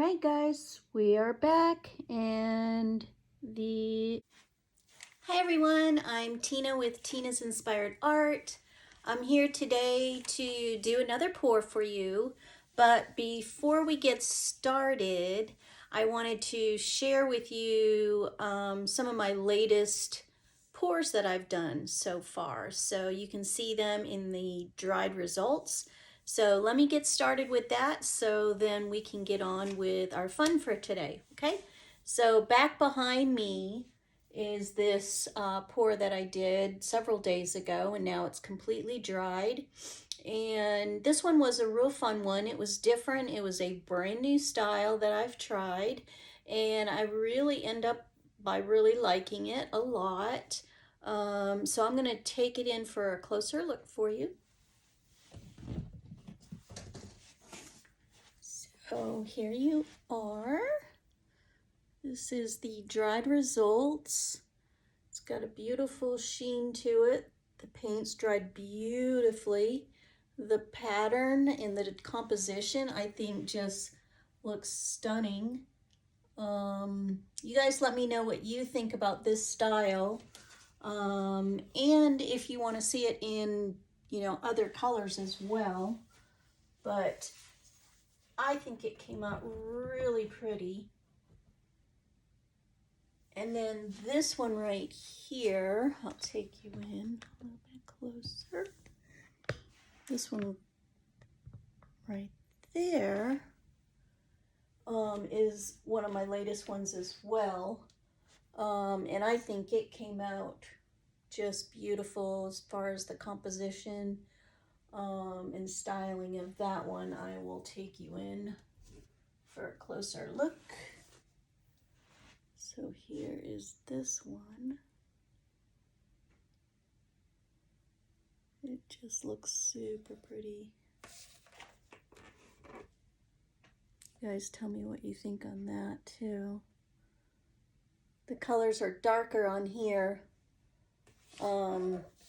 right, guys, we are back, and Hi everyone, I'm Tina with Tina's Inspired Art. I'm here today to do another pour for you, but before we get started, I wanted to share with you some of my latest pours that I've done so far, so you can see them in the dried results. So let me get started with that so then we can get on with our fun for today, okay? So back behind me is this pour that I did several days ago, and now it's completely dried. And this one was a real fun one. It was different. It was a brand new style that I've tried, and I really end up by really liking it a lot. So I'm going to take it in for a closer look for you. So here you are. This is the dried results. It's got a beautiful sheen to it. The paint's dried beautifully. The pattern and the composition, I think, just looks stunning. You guys let me know what you think about this style. And if you want to see it in, other colors as well. But I think it came out really pretty. And then this one right here, I'll take you in a little bit closer. This one right there is one of my latest ones as well. And I think it came out just beautiful as far as the composition and styling of that one. I will take you in for a closer look. So here is this one. It just looks super pretty. You guys tell me what you think on that too. The colors are darker on here.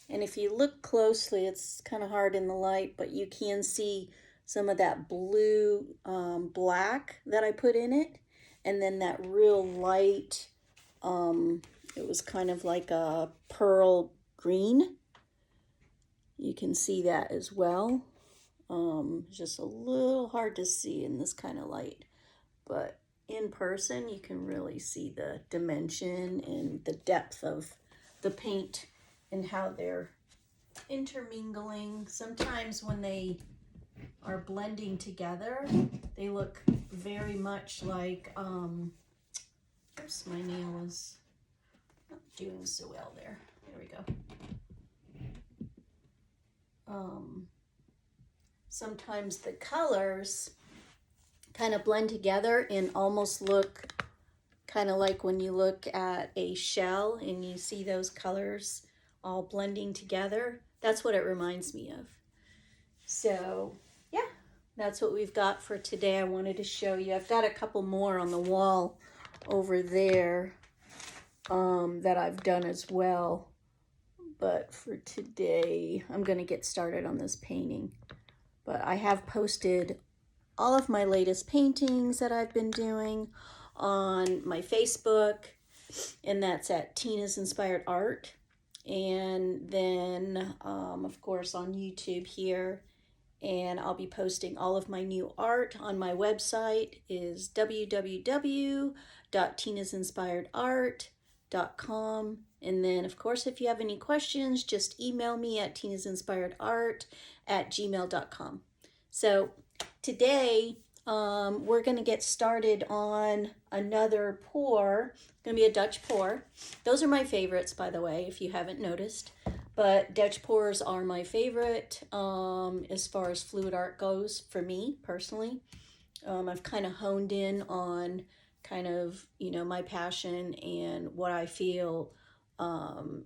And if you look closely, it's kind of hard in the light, but you can see some of that blue black that I put in it. And then that real light, it was kind of like a pearl green. You can see that as well. Just a little hard to see in this kind of light. But in person, you can really see the dimension and the depth of the paint and how they're intermingling. Sometimes when they are blending together, they look very much like, oops, my nail is not doing so well there. There we go. Sometimes the colors kind of blend together and almost look kind of like when you look at a shell and you see those colors all blending together. That's what it reminds me of. So yeah, that's what we've got for today. I wanted to show you. I've got a couple more on the wall over there that I've done as well. But for today, I'm going to get started on this painting. But I have posted all of my latest paintings that I've been doing on my Facebook, and that's at Tina's Inspired Art. And then, of course, on YouTube here. And I'll be posting all of my new art on my website is www.tinasinspiredart.com. And then, of course, if you have any questions, just email me at tinasinspiredart@gmail.com. So today, we're going to get started on another pour. It's going to be a Dutch pour. Those are my favorites, by the way, if you haven't noticed. But Dutch pours are my favorite as far as fluid art goes for me personally. I've kind of honed in on kind of, my passion and what I feel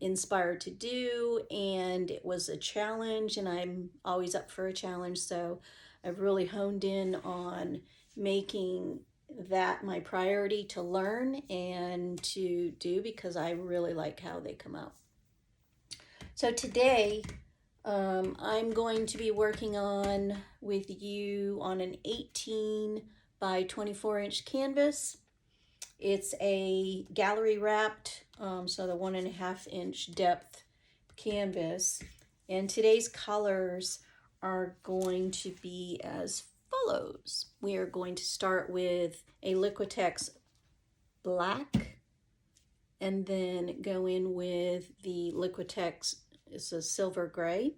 inspired to do. And it was a challenge, and I'm always up for a challenge. So I've really honed in on making that my priority to learn and to do, because I really like how they come out. So today, I'm going to be working with you on an 18 by 24-inch canvas. It's a gallery wrapped, so the 1.5-inch depth canvas. And today's colors are going to be as follows. We are going to start with a Liquitex black, and then go in with the Liquitex, it's a silver gray.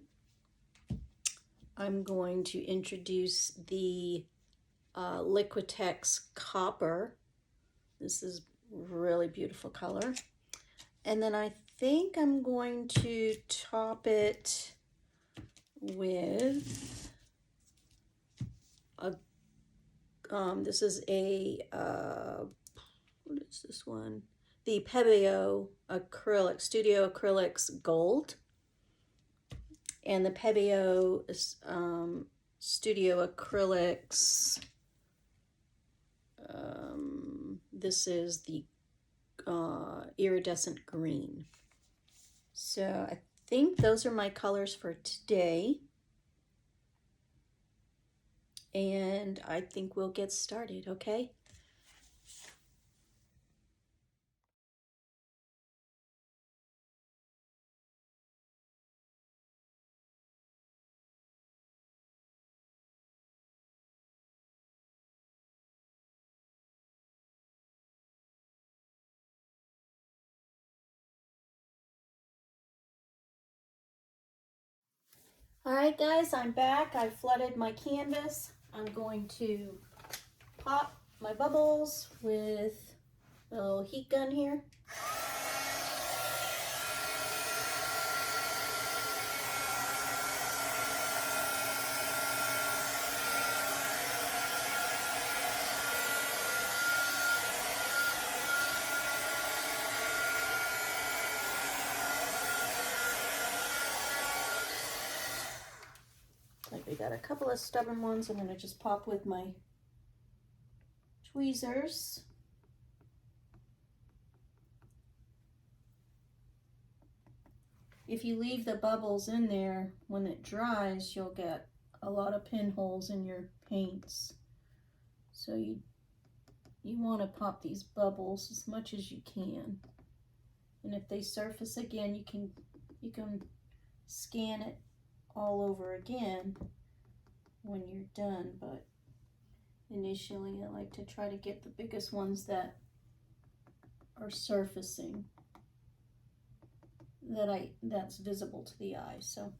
I'm going to introduce the Liquitex Copper. This is really beautiful color. And then I think I'm going to top it with a, this is a, what is this one? The Pebeo acrylic, Studio Acrylics Gold. And the Pebeo Studio Acrylics, this is the iridescent green. So I think those are my colors for today. And I think we'll get started, okay? All right, guys, I'm back. I flooded my canvas. I'm going to pop my bubbles with a little heat gun here. Like we got a couple of stubborn ones. I'm going to just pop with my tweezers. If you leave the bubbles in there, when it dries, you'll get a lot of pinholes in your paints. So you want to pop these bubbles as much as you can. And if they surface again, you can scan it all over again when you're done. But initially, I like to try to get the biggest ones that are surfacing, that's visible to the eye. So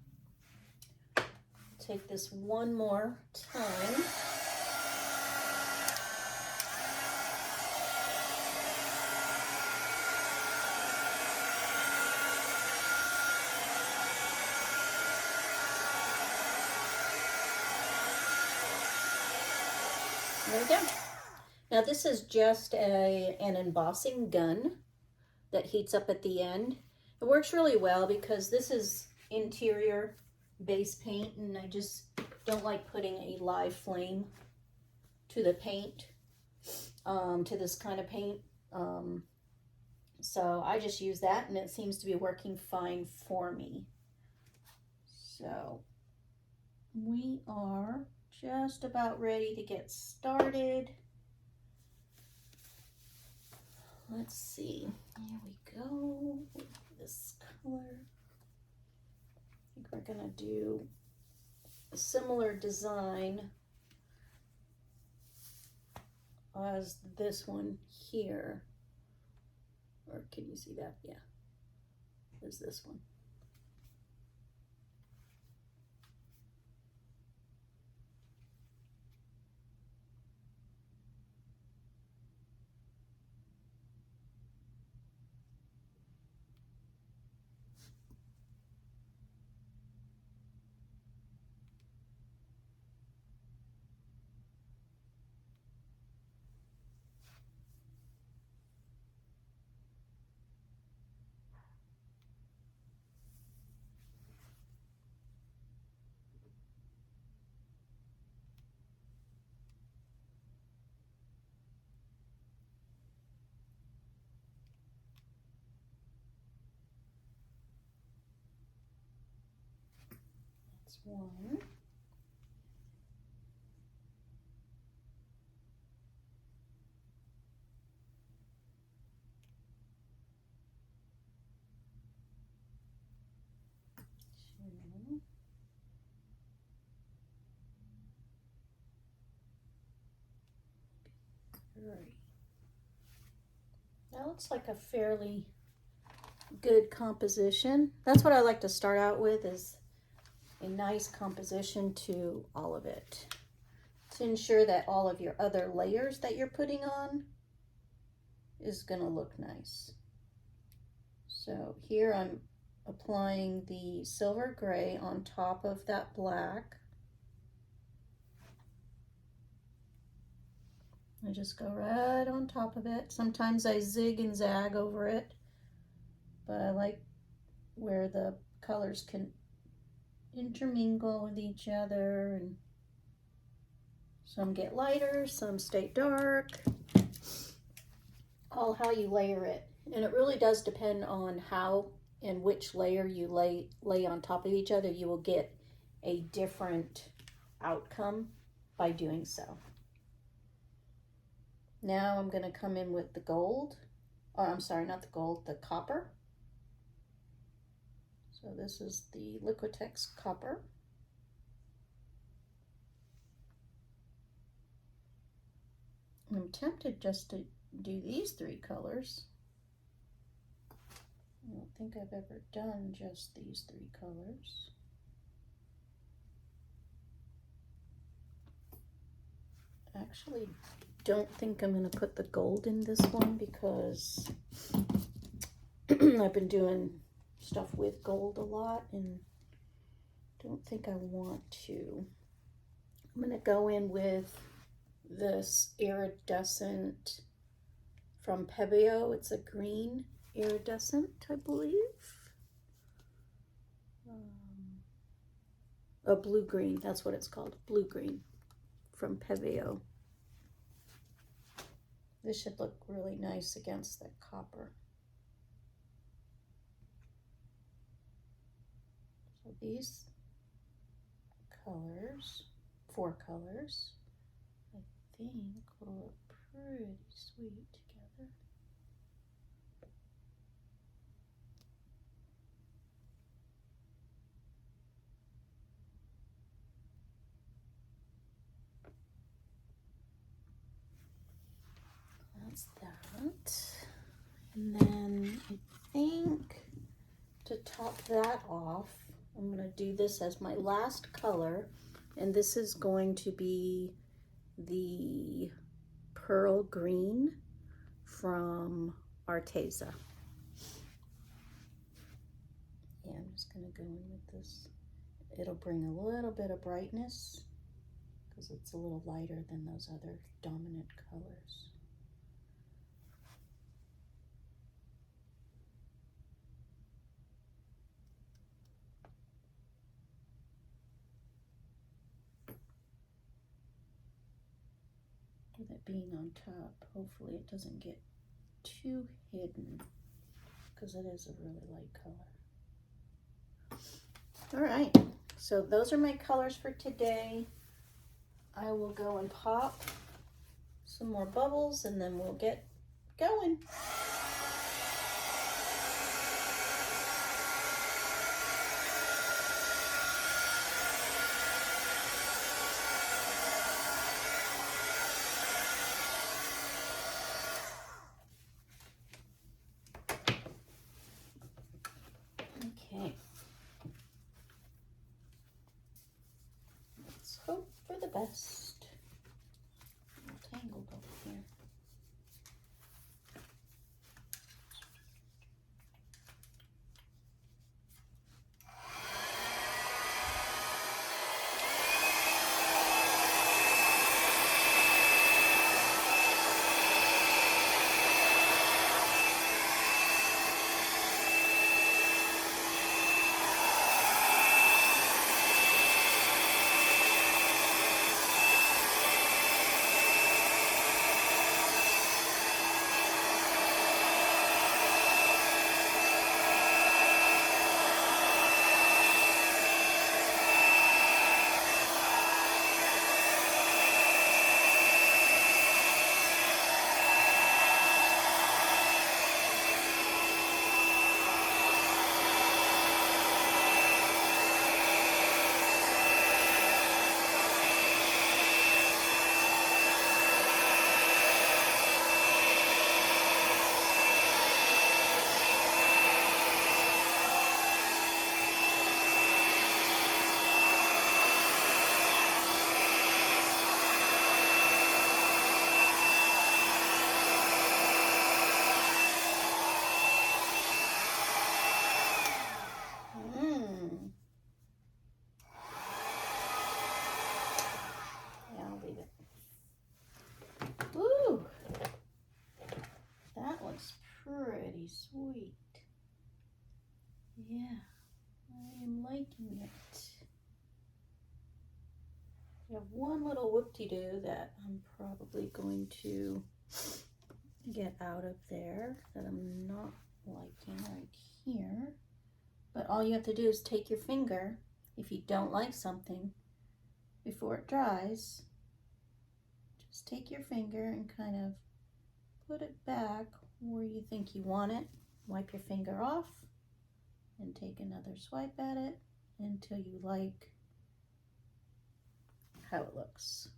take this one more time. There we go. Now this is just an embossing gun that heats up at the end. It works really well because this is interior base paint, and I just don't like putting a live flame to the paint, to this kind of paint. So I just use that, and it seems to be working fine for me. So we are just about ready to get started. Let's see, here we go with this color. I think we're gonna do a similar design as this one here. Or can you see that? Yeah, there's this one. That's one. That looks like a fairly good composition. That's what I like to start out with, is a nice composition to all of it, to ensure that all of your other layers that you're putting on is gonna look nice. So here I'm applying the silver gray on top of that black. I just go right on top of it. Sometimes I zig and zag over it, but I like where the colors can intermingle with each other, and some get lighter, some stay dark. All how you layer it. And it really does depend on how and which layer you lay on top of each other. You will get a different outcome by doing so. Now I'm going to come in with the gold, or I'm sorry, not the gold, the copper. So this is the Liquitex Copper. I'm tempted just to do these three colors. I don't think I've ever done just these three colors. Actually, don't think I'm going to put the gold in this one because I've been doing stuff with gold a lot and don't think I want to. I'm going to go in with this iridescent from Pebeo. It's a green iridescent, I believe. A blue-green, that's what it's called, blue-green from Pebeo. This should look really nice against the copper. So these colors, 4 colors, I think will look pretty sweet together. That's that. And then I think to top that off, I'm going to do this as my last color, and this is going to be the pearl green from Arteza. Yeah, I'm just going to go in with this. It'll bring a little bit of brightness because it's a little lighter than those other dominant colors. With it being on top, hopefully it doesn't get too hidden because it is a really light color. All right, so those are my colors for today. I will go and pop some more bubbles and then we'll get going. Okay. Let's hope for the best. I'm tangled over here. Yeah, I am liking it. I have one little whoop-de-doo that I'm probably going to get out of there that I'm not liking right here. But all you have to do is take your finger, if you don't like something, before it dries, just take your finger and kind of put it back where you think you want it. Wipe your finger off and take another swipe at it until you like how it looks.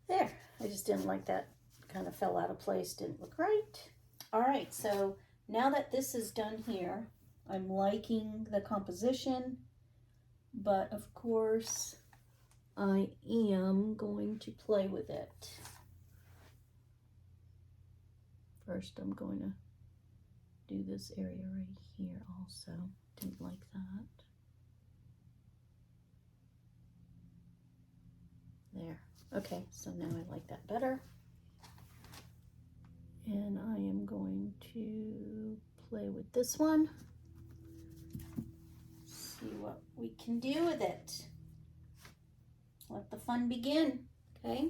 There. I just didn't like that. Kind of fell out of place, didn't look right. All right, so now that this is done here, I'm liking the composition, but of course I am going to play with it. First, I'm going to do this area right here also. Didn't like that. There. Okay, so now I like that better. And I am going to play with this one. See what we can do with it. Let the fun begin, okay?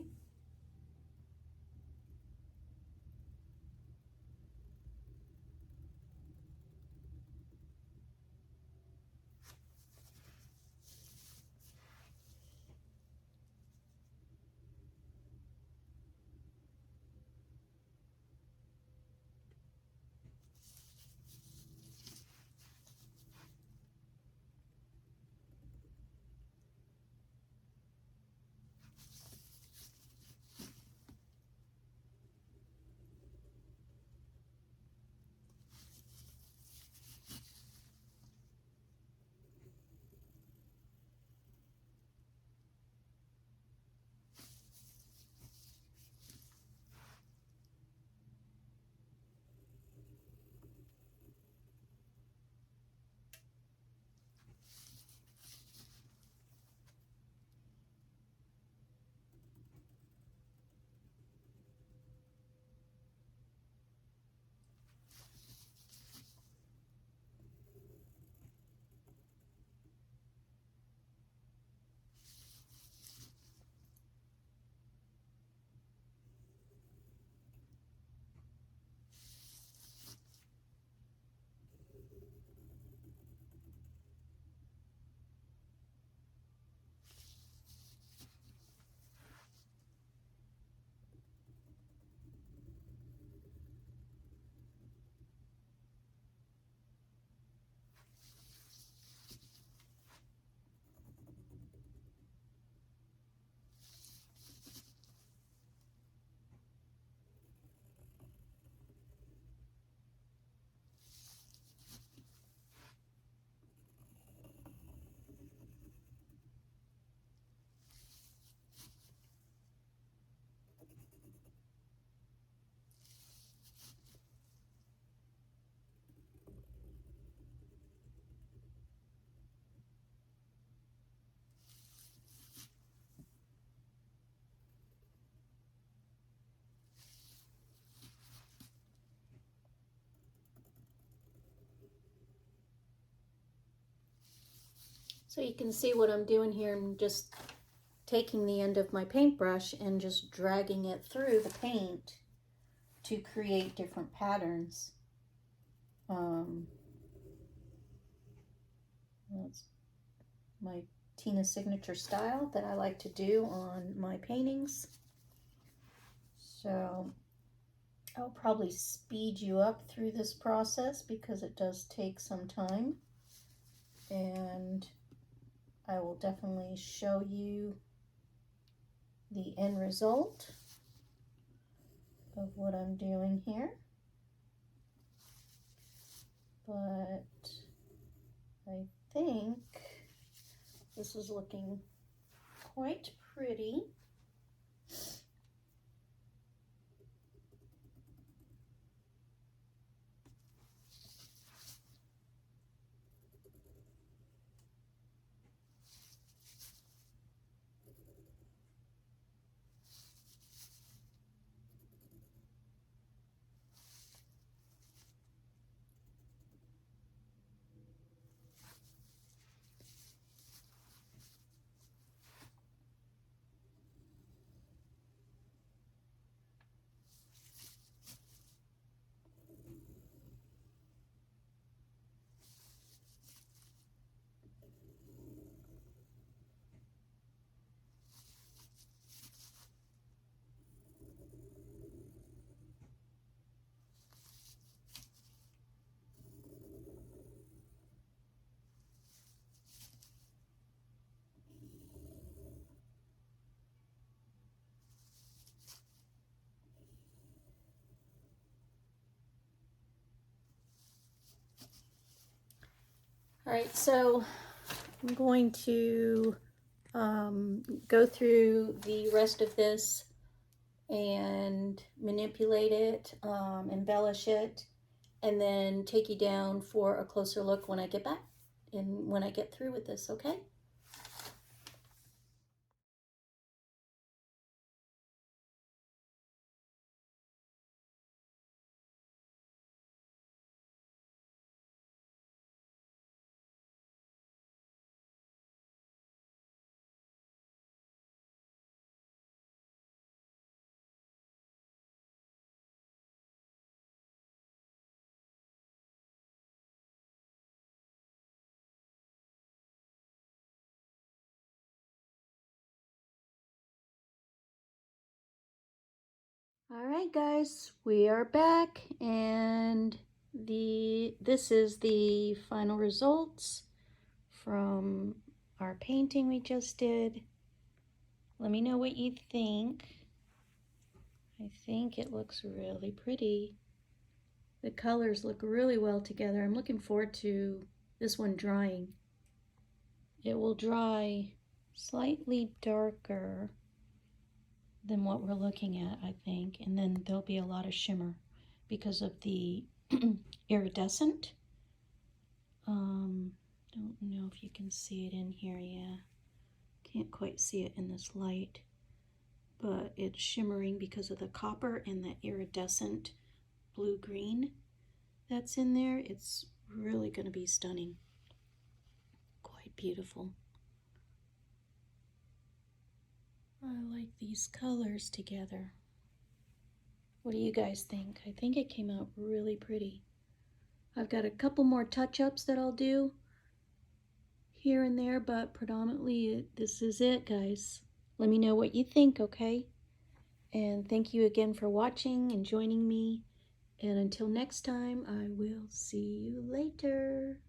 So you can see what I'm doing here. I'm just taking the end of my paintbrush and just dragging it through the paint to create different patterns. That's my Tina signature style that I like to do on my paintings. So I'll probably speed you up through this process because it does take some time, and I will definitely show you the end result of what I'm doing here. But I think this is looking quite pretty. All right, so I'm going to go through the rest of this and manipulate it, embellish it, and then take you down for a closer look when I get back and when I get through with this, okay? All right, guys, we are back, and this is the final results from our painting we just did. Let me know what you think. I think it looks really pretty. The colors look really well together. I'm looking forward to this one drying. It will dry slightly darker than what we're looking at, I think, and then there'll be a lot of shimmer because of the iridescent. Don't know if you can see it in here. Yeah, can't quite see it in this light, but it's shimmering because of the copper and the iridescent blue-green that's in there. It's really going to be stunning. Quite beautiful. I like these colors together. What do you guys think? I think it came out really pretty. I've got a couple more touch-ups that I'll do here and there, but predominantly this is it, guys. Let me know what you think, okay? And thank you again for watching and joining me. And until next time, I will see you later.